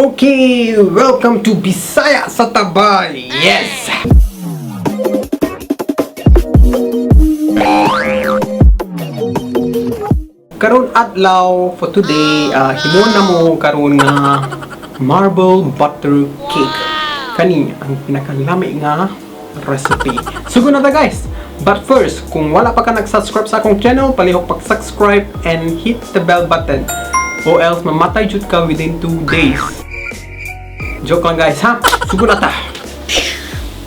Okay, welcome to Bisaya Sah. Yes! Karon adlaw for today, himo na mo karon nga marble butter cake. Kani ang pinakalami nga recipe. Sugo na ta guys! But first, kung wala pa ka nag-subscribe sa akong channel, palihok pag-subscribe and hit the bell button. O else mamatay jud ka within 2 days. Joke lang guys ha. Sugo na ta.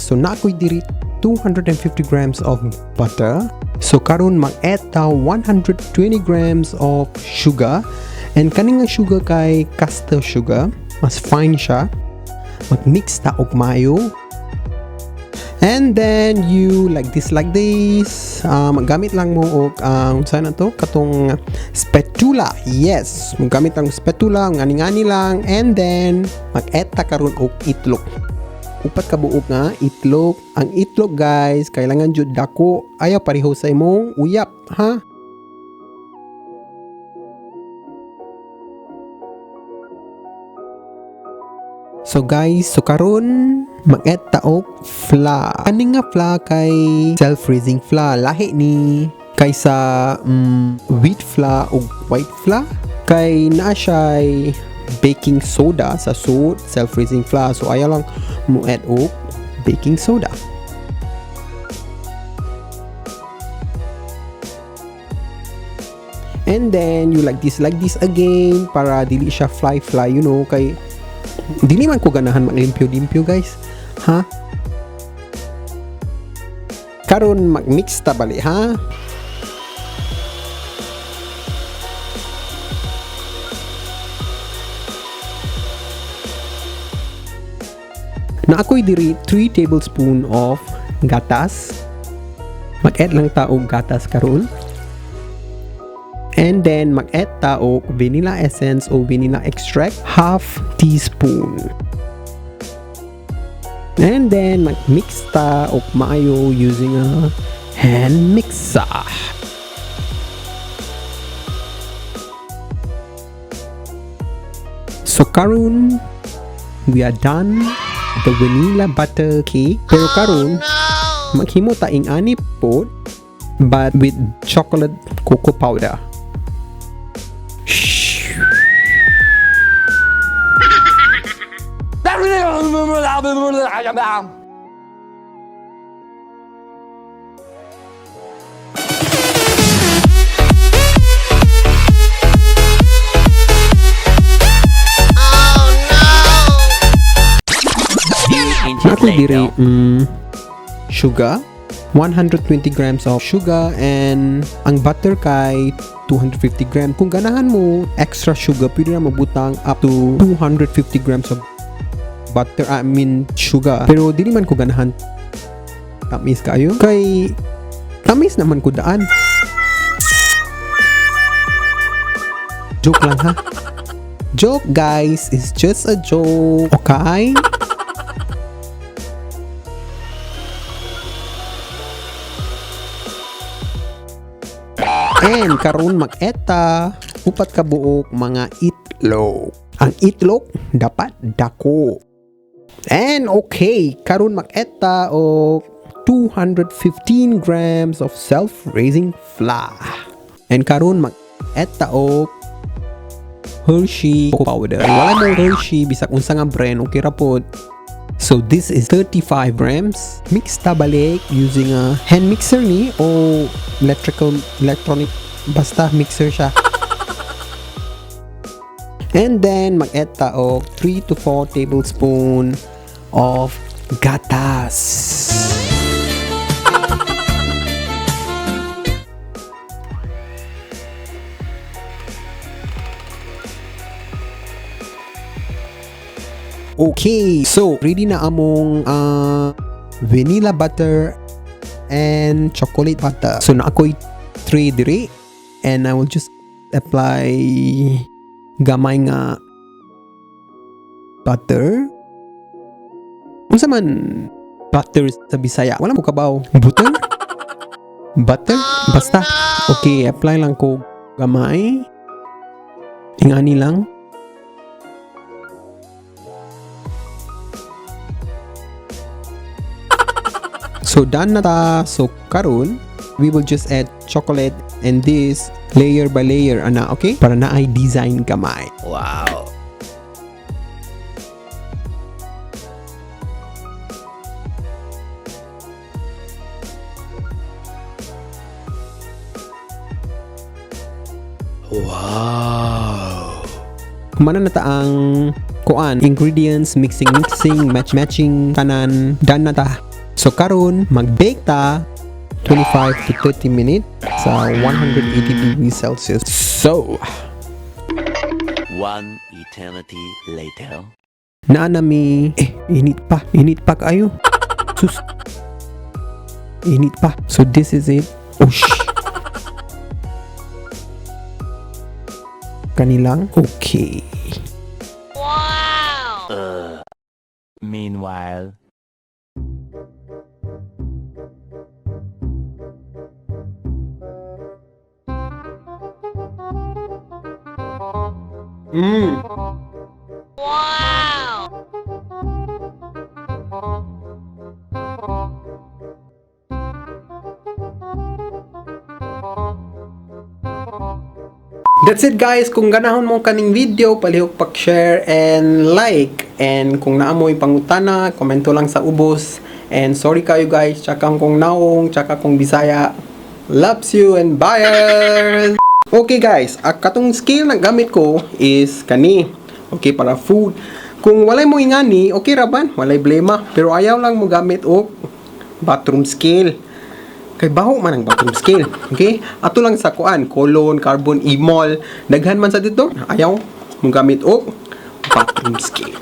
So na ako'y diri 250 grams of butter. So karon mag-add ta 120 grams of sugar. And kaning nga sugar kay caster sugar, mas fine siya. Mag-mix ta og mayo. And then you like this. Maggamit lang mo og saan na to? Katong spatula. Yes, maggamit lang spatula, ngani-ngani lang. And then mag-add ta karon og itlog. Upat ka buok nga itlog. Ang itlog guys, kailangan jud dako. Ayaw pareho sa imong uyap, ha? So guys, karon mag-add ta og flour. Ani nga flour kay self-raising flour, lahi ni kaysa wheat flour o white flour. Kay naa siya'y baking soda sa suit, self-raising flour. So ayaw lang mo add og baking soda. And then you like this again para dili siya fly, you know, kay dili man ko ganahan maglimpyo-limpyo guys, ha? Karon mag-mix ta bali, ha? Na ako'y diri 3 tablespoon of gatas. Mag-add lang ta og gatas karon. And then mag-add ta og vanilla essence o vanilla extract, half teaspoon. And then mag-mix ta og maayo using a hand mixer. So karon we are done the vanilla butter cake. Pero karon maghimo ta ing ani pot but with chocolate cocoa powder. Ako diri sugar, 120 grams of sugar, and ang butter kay 250 grams. Kung ganahan mo extra sugar, pwede na mabutang up to 250 grams of butter, sugar. Pero dili man ko ganahan tamis kayo. Kay tamis naman ko daan. Joke lang ha. Joke guys, it's just a joke. Okay? And karon mag-add ta upat ka buok mga itlog. Ang itlog dapat dako. And okay, karon mag-add ta og 215 grams of self-raising flour. And karon mag-add ta og Hershey powder. Wala mo Hershey bisag unsa nga brand, okay ra pod. So this is 35 grams. Mix ta balik using a hand mixer ni o electronic, basta mixer siya. And then mag-add ta og 3 to 4 tablespoon of gatas. Okay, so ready na among vanilla butter and chocolate butter. So na ako'y 3 diri and I will just apply gamay nga butter. Unsa man butter sa Bisaya? Wala mo kabaw. Butter? Butter? Basta. Okay, apply lang ko gamay. Ingani lang. So done na ta. So karon we will just add chocolate and this layer by layer ana, okay? Para na ay design kamay. Wow. Wow. Kumana na ta ang kuan, ingredients, mixing, matching tanan, done na ta. So karon mag-bake ta 25 to 30 minutes sa 180 degrees Celsius. So, one eternity later. Naanami, init pa kayo. Sus. Init pa. So this is it. Oh Kanilang okay. Wow. Meanwhile. Wow! That's it guys. Kung ganahon mo kaning video, palihog pag-share and like. And kung naamoy pangutana, komento lang sa ubos. And sorry kayo guys, tsaka kung naong, tsaka kung Bisaya. Loves you and bye! Okay guys, katong scale na gamit ko is kani. Okay, para food. Kung walay mo ingani, okay raban, walay blema. Pero ayaw lang mo gamit og bathroom scale. Kay baho man ang bathroom scale. Okay? Ato lang sa kuan, colon, carbon, imol. Daghan man sa dito, ayaw mo gamit og bathroom scale.